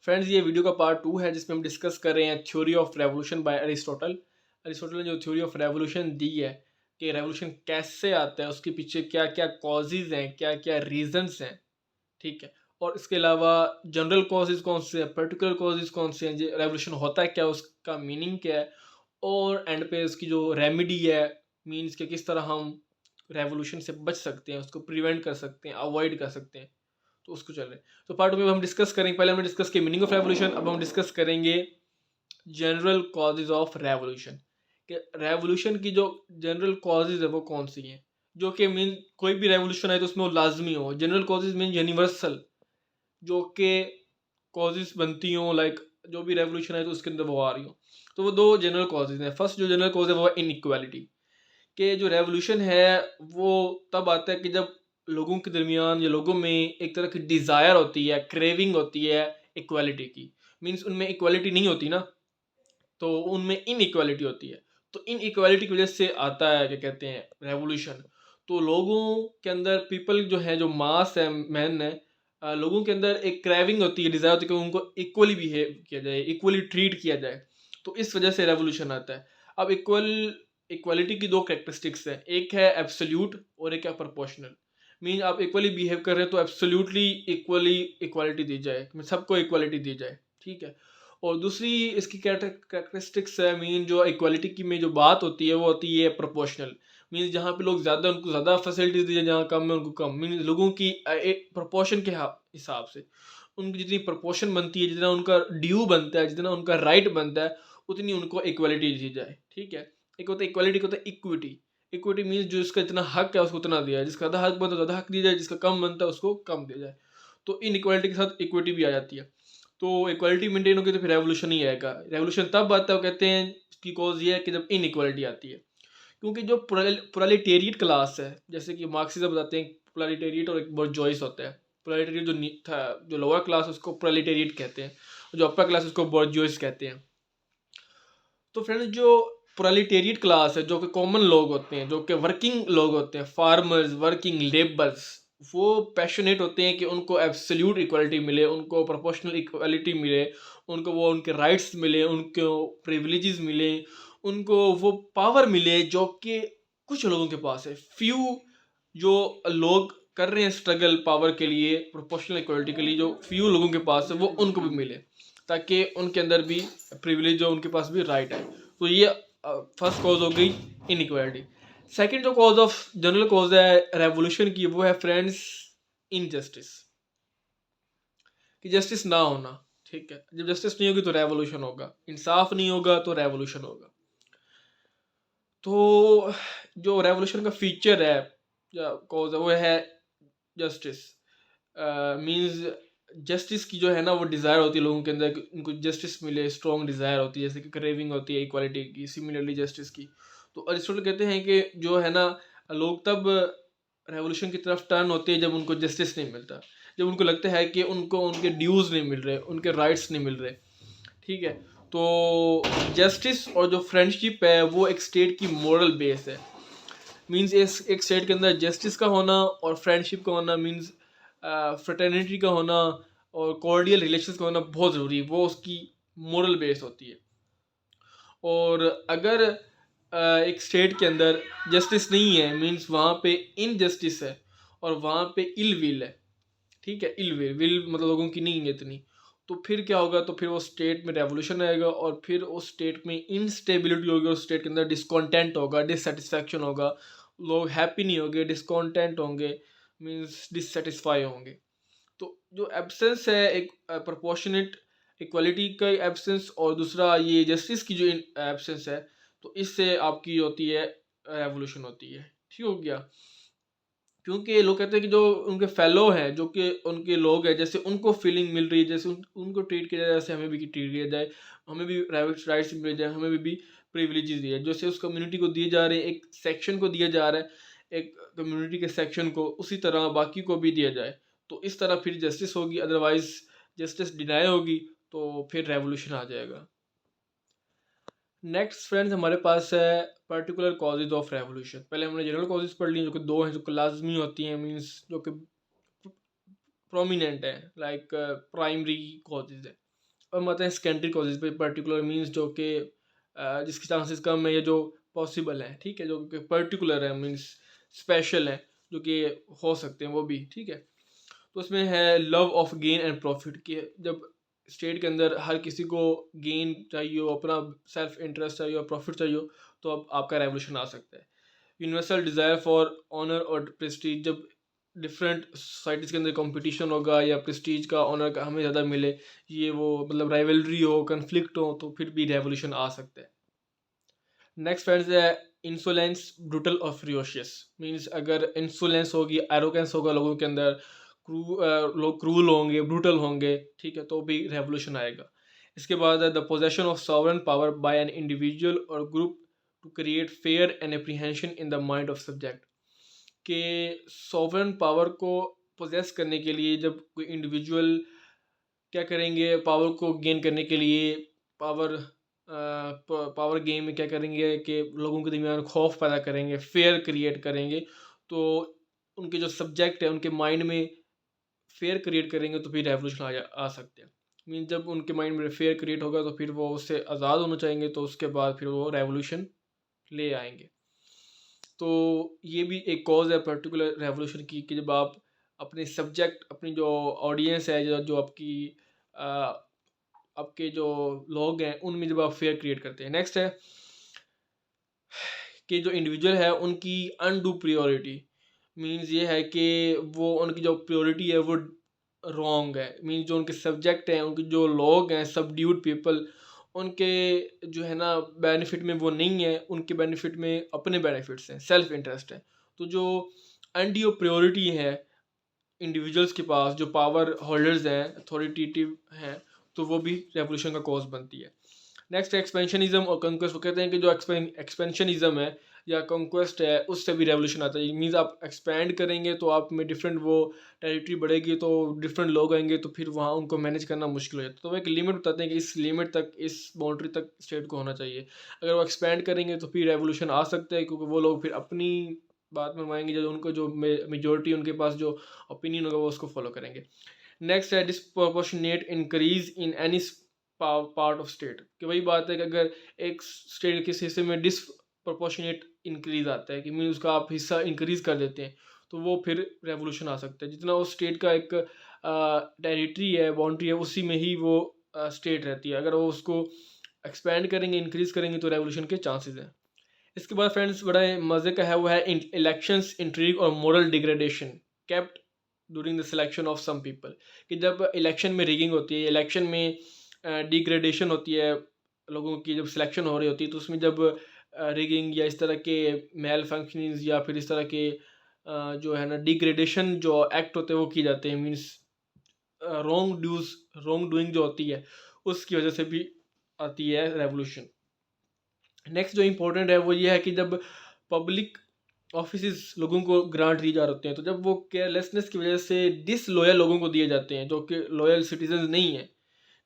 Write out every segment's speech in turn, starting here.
Friends, ये video का part 2 है जिसमें हम डिस्कस कर रहे हैं theory of revolution by Aristotle. Aristotle ने जो थ्योरी ऑफ रेवोल्यूशन दी है कि रेवोल्यूशन कैसे आता है, उसके पीछे क्या क्या कॉजेज़ हैं, क्या क्या रीजंस हैं, ठीक है। और इसके अलावा जनरल कॉजेज़ कौन से हैं, पर्टिकुलर कॉजेज़ कौन से हैं, रेवोल्यूशन होता है क्या, उसका मीनिंग क्या है, और एंड पे उसकी जो रेमेडी है, मीन्स के किस तरह हम रेवोल्यूशन से बच सकते हैं, उसको प्रिवेंट कर सकते हैं, अवॉइड कर सकते हैं। तो उसको चल रहे हैं। तो पार्ट में हम डिस्कस करेंगे, पहले हमने डिस्कस किया मीनिंग ऑफ रेवोल्यूशन, अब हम डिस्कस करेंगे जनरल कॉजेज ऑफ रेवोल्यूशन। कि रेवोल्यूशन की जो जनरल कॉजेज है वो कौन सी हैं, जो कि मीन कोई भी रेवोल्यूशन है तो उसमें वो लाजमी हो। जनरल कॉजेज मीन यूनिवर्सल, जो कि कॉजेज बनती हों, लाइक जो भी रेवोल्यूशन है तो उसके अंदर वो आ रही हो। तो वो दो जनरल कॉजेज हैं। फर्स्ट जो जनरल कॉज है वो है इनइक्वालिटी, कि जो रेवोल्यूशन है वो तब आता है कि जब लोगों के दरमियान या लोगों में एक तरह की डिज़ायर होती है, क्रेविंग होती है इक्वालिटी की। मीन्स उनमें इक्वालिटी नहीं होती ना, तो उनमें इनइक्वालिटी होती है। तो इनइक्वालिटी की वजह से आता है क्या कहते हैं रेवोल्यूशन। तो लोगों के अंदर, पीपल जो है, जो मास है, मैन है, लोगों के अंदर एक क्रेविंग होती है, डिज़ायर होती है कि उनको इक्वली बिहेव किया जाए, इक्वली ट्रीट किया जाए। तो इस वजह से रेवोल्यूशन आता है। अब इक्वालिटी की दो कैरेक्टरिस्टिक्स हैं, एक है एब्सोल्यूट और एक है प्रोपोर्शनल। मीन आप इक्वली बिहेव कर रहे हैं तो एब्सोल्यूटली इक्वली इक्वालिटी दी जाए, सबको इक्वालिटी दी जाए, ठीक है। और दूसरी इसकी कैरेक्टरिस्टिक्स है, मीन जो इक्वालिटी की में जो बात होती है वो होती है प्रोपोर्शनल। मीन जहाँ पे लोग ज़्यादा उनको ज़्यादा फैसिलिटीज दी जाए, जहाँ कम है उनको कम। मीन लोगों की एक प्रोपोर्शन के हिसाब से उनकी जितनी प्रोपोर्शन बनती है, जितना उनका ड्यू बनता है, जितना उनका राइट बनता है, उतनी उनको इक्वालिटी दी जाए, ठीक है। एक होता है इक्वालिटी, होता है इक्विटी। इक्विटी मीन्स जो इसका जितना हक है उसको उतना दिया जाए, जिसका ज़्यादा हक बनता है ज़्यादा हक दिया जाए, जिसका कम बनता है उसको कम दिया जाए। तो इन इक्वालिटी के साथ इक्विटी भी आ जाती है। तो इक्वालिटी मेंटेन होगी तो फिर रेवोल्यूशन ही आएगा। रेवोल्यूशन तब आता है, वो कहते हैं कि कॉज ये है कि जब इनइक्वालिटी आती है। क्योंकि जो प्रोलेटेरिएट क्लास है, जैसे कि मार्क्सिज्म बताते हैं, प्रोलेटेरिएट और एक बोर्जोइस होता है। प्रोलेटेरिएट जो था, जो लोअर क्लास, उसको प्रोलेटेरिएट कहते हैं, जो अपर क्लास उसको बोर्जोइस कहते हैं। तो फ्रेंड्स, जो प्रोलेटेरिएट क्लास है, जो कि कॉमन लोग होते हैं, जो कि वर्किंग लोग होते हैं, फार्मर्स, वर्किंग लेबर्स, वो पैशनेट होते हैं कि उनको एब्सोल्यूट इक्वालिटी मिले, उनको प्रोपोर्शनल इक्वालिटी मिले, उनको वो उनके राइट्स मिले, उनको प्रिविलेजेस मिले, उनको वो पावर मिले जो कि कुछ लोगों के पास है। फ्यू जो लोग कर रहे हैं स्ट्रगल पावर के लिए, प्रोपोर्शनल इक्वालिटी के लिए, जो फ्यू लोगों के पास है वो उनको भी मिले, ताकि उनके अंदर भी प्रिविलेज हो, उनके पास भी राइट है। तो ये फर्स्ट कॉज हो गई इनइक्वालिटी। सेकंड जो कॉज ऑफ जनरल कॉज है रेवोल्यूशन की, वो है फ्रेंड्स इनजस्टिस, कि जस्टिस ना होना, ठीक है। जब जस्टिस नहीं होगी तो रेवोल्यूशन होगा, इंसाफ नहीं होगा तो रेवोल्यूशन होगा। तो जो रेवोल्यूशन का फीचर है या कॉज है वो है जस्टिस। मीन्स जस्टिस की जो है ना वो डिज़ायर होती है लोगों के अंदर कि उनको जस्टिस मिले, स्ट्रॉन्ग डिज़ायर होती है, जैसे कि क्रेविंग होती है इक्वालिटी की, सिमिलरली जस्टिस की। तो अरिस्टोटल कहते हैं कि जो है ना, लोग तब रेवोल्यूशन की तरफ टर्न होते हैं जब उनको जस्टिस नहीं मिलता, जब उनको लगता है कि उनको उनके ड्यूज़ नहीं मिल रहे, उनके राइट्स नहीं मिल रहे, ठीक है। तो जस्टिस और जो फ्रेंडशिप है वो एक स्टेट की मॉरल बेस है। मीन्स एक स्टेट के अंदर जस्टिस का होना और फ्रेंडशिप का होना, मीन्स फ्रेटर्निटी का होना और कॉर्डियल रिलेशंस का होना बहुत ज़रूरी है, वो उसकी मोरल बेस होती है। और अगर एक स्टेट के अंदर जस्टिस नहीं है, मीन्स वहाँ पे इनजस्टिस है और वहाँ पे इल विल है, ठीक है। इल विल, विल मतलब लोगों की नहीं है इतनी, तो फिर क्या होगा, तो फिर वो स्टेट में रेवोल्यूशन आएगा और फिर उस स्टेट में इंस्टेबिलिटी होगी, उस स्टेट के अंदर डिसकॉन्टेंट होगा, डिससेटिस्फैक्शन होगा, लोग हैप्पी नहीं होंगे, डिसकॉन्टेंट होंगे, मीन्स डिससेटिस्फाई होंगे। तो जो एब्सेंस है एक प्रोपोर्शनेट इक्वालिटी का एब्सेंस, और दूसरा ये जस्टिस की जो एब्सेंस है, तो इससे आपकी होती है रेवोल्यूशन होती है, ठीक हो गया। क्योंकि लोग कहते हैं कि जो उनके फेलो हैं, जो कि उनके लोग हैं, जैसे उनको फीलिंग मिल रही है, जैसे उनको ट्रीट किया जाए, जैसे हमें भी ट्रीट किया जाए, हमें भी राइट्स मिल जाए, हमें भी प्रिविलेजेस दिए, जैसे उस कम्युनिटी को दिए जा रहे हैं, एक सेक्शन को दिया जा रहा है, एक कम्युनिटी के सेक्शन को, उसी तरह बाकी को भी दिया जाए। तो इस तरह फिर जस्टिस होगी, अदरवाइज जस्टिस डिनाई होगी तो फिर रेवोल्यूशन आ जाएगा। नेक्स्ट फ्रेंड्स, हमारे पास है पर्टिकुलर कॉजेज ऑफ रेवोल्यूशन। पहले हमने जनरल कॉजेज पढ़ लिए, जो कि दो हैं, जो कि लाजमी होती हैं, मीन्स जो कि प्रोमिनेंट है, लाइक प्राइमरी कॉजेज है। हम आते हैं सेकेंडरी कॉजेज पे, पर्टिकुलर मींस जो कि जिसके चांसेस कम है या जो पॉसिबल है, ठीक है, जो कि पर्टिकुलर है मींस स्पेशल है, जो कि हो सकते हैं वो भी, ठीक है। तो उसमें है love of gain and profit, कि जब स्टेट के अंदर हर किसी को गेन चाहिए हो, अपना सेल्फ इंटरेस्ट चाहिए हो, प्रॉफिट चाहिए हो, तो अब आपका रेवोल्यूशन आ सकता है। यूनिवर्सल डिज़ायर फॉर ऑनर और प्रेस्टीज, जब डिफरेंट सोसाइटीज़ के अंदर कंपटीशन होगा या प्रेस्टीज का, ऑनर का हमें ज़्यादा मिले, ये वो मतलब राइवलरी हो, कन्फ्लिक्ट हो, तो फिर भी रेवोल्यूशन आ सकता है। नेक्स्ट फ्रेंड्स है इंसोलेंस, ब्रूटल और फ्रियोशियस। मींस अगर इंसोलेंस होगी, एरोगेंस होगा लोगों के अंदर, लोग क्रूल होंगे, ब्रूटल होंगे, ठीक है, तो भी रेवोल्यूशन आएगा। इसके बाद है the possession of sovereign power by an individual और group to create fear and apprehension in the mind of subject, के सॉवरन पावर को पोजेस करने के लिए जब कोई इंडिविजुअल क्या करेंगे, पावर को गेन करने के लिए, पावर पावर गेम में क्या करेंगे कि लोगों के दरमियान खौफ पैदा करेंगे, फेयर क्रिएट करेंगे, तो उनके जो सब्जेक्ट है उनके माइंड में फेयर क्रिएट करेंगे, तो फिर रेवोल्यूशन आ सकते हैं। मीन जब उनके माइंड में फेयर क्रिएट होगा तो फिर वो उससे आज़ाद होना चाहेंगे, तो उसके बाद फिर वो रेवोल्यूशन ले आएंगे। तो ये भी एक कॉज है पर्टिकुलर रेवोल्यूशन की, कि जब आप अपने सब्जेक्ट, अपनी जो ऑडियंस है, जो आपकी अ, आपके जो लोग हैं, उनमें जब आप फेयर क्रिएट करते हैं। नेक्स्ट है कि जो इंडिविजुअल है उनकी अनडू प्रियोरिटी, मींस ये है कि वो उनकी जो प्रियोरिटी है वो रॉन्ग है। मींस जो उनके सब्जेक्ट हैं, उनके जो लोग हैं, सबड्यूड पीपल, उनके जो है ना बेनिफिट में वो नहीं है, उनके बेनिफिट में अपने बेनिफिट्स हैं, सेल्फ इंटरेस्ट है। तो जो अनड्यू प्रियोरिटी है इंडिविजुअल्स के पास, जो पावर होल्डर्स हैं, अथॉरिटेटिव हैं, तो वो भी रेवोल्यूशन का कॉज बनती है। नेक्स्ट एक्सपेंशनिज्म और कंक्वेस्ट, वो कहते हैं कि जो एक्सपेंशनिज्म है या कंक्वेस्ट है, उससे भी रेवोल्यूशन आता है। मीन्स आप एक्सपैंड करेंगे तो आप में डिफरेंट वो टेरिटरी बढ़ेगी, तो डिफरेंट लोग आएंगे, तो फिर वहाँ उनको मैनेज करना मुश्किल हो जाता है। तो वो एक लिमिट बताते हैं कि इस लिमिट तक, इस बाउंड्री तक स्टेट को होना चाहिए। अगर वो एक्सपैंड करेंगे तो फिर रेवोल्यूशन आ सकता है, क्योंकि वो लोग फिर अपनी बात मनवाएंगे, जो उनको जो मेजोरिटी उनके पास जो ओपिनियन होगा वो उसको फॉलो करेंगे। नेक्स्ट है disproportionate increase in any part of state, कि वही बात है कि अगर एक स्टेट किस हिस्से में डिसप्रोपोर्शनेट इंक्रीज आता है, कि मीन उसका आप हिस्सा इंक्रीज कर देते हैं, तो वो फिर रेवोल्यूशन आ सकता है। जितना उस स्टेट का एक टेरिटरी है, बाउंड्री है, उसी में ही वो स्टेट रहती है। अगर वो उसको एक्सपैंड करेंगे, इंक्रीज करेंगे, तो रेवोल्यूशन के चांसेस हैं। इसके बाद फ्रेंड्स बड़ा मज़े का है, वो है इलेक्शंस इंट्रीग और moral degradation kept during the selection of some people, कि जब इलेक्शन में रिगिंग होती है, इलेक्शन में डिग्रेडेशन होती है, लोगों की जब सिलेक्शन हो रही होती है, तो उसमें जब रिगिंग या इस तरह के मेल फंक्शनिंग या फिर इस तरह के जो है ना डिग्रेडेशन जो एक्ट होते हैं वो किए जाते हैं, मीन्स रॉन्ग डूइंग जो होती है, उसकी वजह से भी आती है रेवोल्यूशन। नेक्स्ट जो इम्पोर्टेंट है वो ये है कि जब पब्लिक ऑफिस लोगों को ग्रांट दी जा होते हैं, तो जब वो केयरलेसनेस की वजह से डिसलॉयल लोगों को दिए जाते हैं, जो कि लॉयल सिटीजन नहीं है,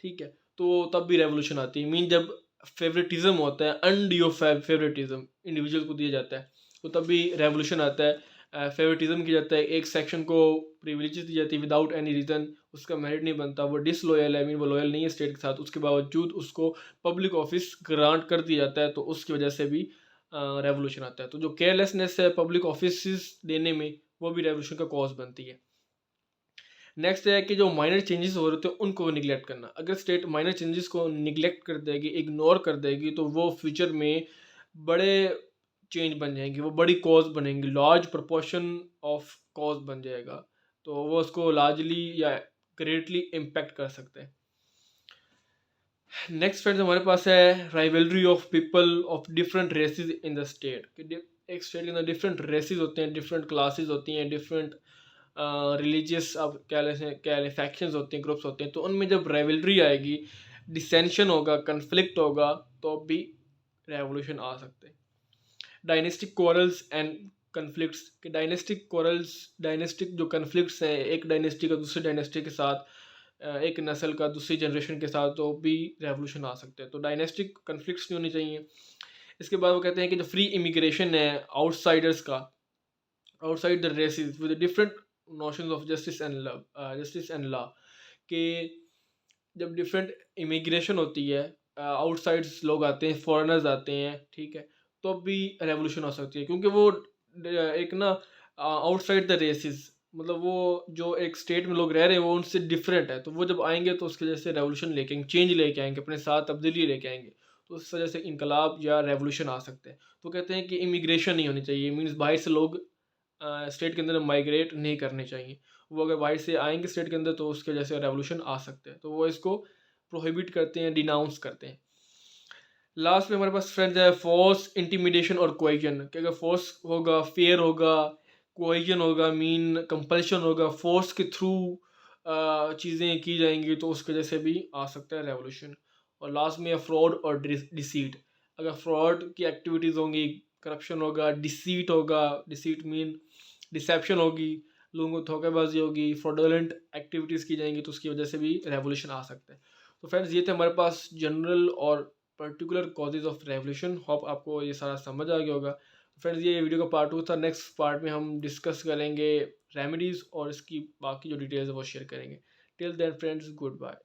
ठीक है, तो तब भी रेवोल्यूशन आती है। मीन जब फेवरेटिज्म होता है, अनड्यू फेवरेटिज्म इंडिविजुअल को दिया जाता है, तो तब भी रेवोल्यूशन आता है। फेवरेटिज्म किया जाता है, एक सेक्शन को प्रिविलेजेस दी जाती है विदाउट एनी रीज़न, उसका मेरिट नहीं बनता, वो डिसलॉयल है, मीन वो लॉयल नहीं है स्टेट के साथ, उसके बावजूद उसको पब्लिक ऑफिस ग्रांट कर दिया जाता है, तो उसकी वजह से भी रेवोल्यूशन आता है। तो जो केयरलेसनेस है पब्लिक ऑफिस देने में, वो भी रेवोल्यूशन का कॉज बनती है। नेक्स्ट है कि जो माइनर चेंजेस हो रहे थे उनको निगलेक्ट करना। अगर स्टेट माइनर चेंजेस को निगलेक्ट कर देगी, इग्नोर कर देगी, तो वो फ्यूचर में बड़े चेंज बन जाएंगे, वो बड़ी कॉज बनेंगी, लार्ज प्रोपोर्शन ऑफ कॉज बन जाएगा, तो वो उसको लार्जली या ग्रेटली इम्पैक्ट कर सकते हैं। नेक्स्ट फ्रेंड्स हमारे पास है rivalry of people of different races in the state, कि एक स्टेट के अंदर डिफरेंट रेसेस होते हैं, डिफरेंट क्लासेस होती हैं, डिफरेंट रिलीजियस आप क्या लें फैक्शंस होते हैं, ग्रुप्स होते हैं, तो उनमें जब राइवलरी आएगी, डिसेंशन होगा, कन्फ्लिक्ट होगा, तो भी रेवोल्यूशन आ सकते हैं। डायनेस्टिक कोरल्स एंड कन्फ्लिक्ट्स, के डायनेस्टिक कोरल्स, डायनेस्टिक जो कन्फ्लिक्ट्स हैं, एक डायनेस्टी का दूसरे डायनेस्टी के साथ, एक नस्ल का दूसरी जनरेशन के साथ, तो भी रेवोल्यूशन आ सकते हैं। तो डायनेस्टिक कन्फ्लिक्ट्स नहीं होनी चाहिए। इसके बाद वो कहते हैं कि जो फ्री इमिग्रेशन है आउटसाइडर्स का, outside the races with different notions of justice and love, justice and law, के जब डिफरेंट इमिग्रेशन होती है, आउटसाइड्स लोग आते हैं, फॉरेनर्स आते हैं, ठीक है, तो भी रेवोल्यूशन हो सकती है, क्योंकि वो एक ना आउटसाइड द रेसिस, मतलब वो जो एक स्टेट में लोग रह रहे हैं वो उनसे डिफरेंट है, तो वो जब आएंगे तो उसकी वजह से रेवोल्यूशन लेके चेंज लेके आएंगे, अपने साथ तब्दीली लेके आएंगे, तो उस वजह से इनकलाब या रेवोल्यूशन आ सकते हैं। तो कहते हैं कि इमिग्रेशन नहीं होनी चाहिए, मीन्स बाहर से लोग स्टेट के अंदर माइग्रेट नहीं करने चाहिए। वो अगर बाहर से आएंगे स्टेट के अंदर तो उसके जैसे रेवोल्यूशन आ सकते हैं, तो वो इसको प्रोहिबिट करते हैं, डिनाउंस करते हैं। लास्ट में हमारे पास फ्रेंड्स है फोर्स, इंटिमिडेशन और कोएजन, कि अगर फोर्स होगा, फेयर होगा, कोएजन होगा, मीन कंपल्शन होगा, फोर्स के थ्रू चीज़ें की जाएंगी तो उसकी वजह से भी आ सकता है रेवोल्यूशन। और लास्ट में है फ्रॉड और डिसीट, अगर फ्रॉड की एक्टिविटीज़ होंगी, करप्शन होगा, डिसीट होगा, डिसीट मीन डिसेप्शन होगी, लोगों को धोखेबाजी होगी, फ्रॉडुलेंट एक्टिविटीज़ की जाएंगी, तो उसकी वजह से भी रेवोल्यूशन आ सकता है। तो फ्रेंड्स ये थे हमारे पास जनरल और particular causes of revolution. Hope आपको ये सारा समझ आ गया होगा। फ्रेंड्स ये वीडियो का पार्ट 2 था। नेक्स्ट पार्ट में हम डिस्कस करेंगे रेमेडीज़ और इसकी बाकी जो डिटेल्स है वो शेयर करेंगे। Till then friends, good bye.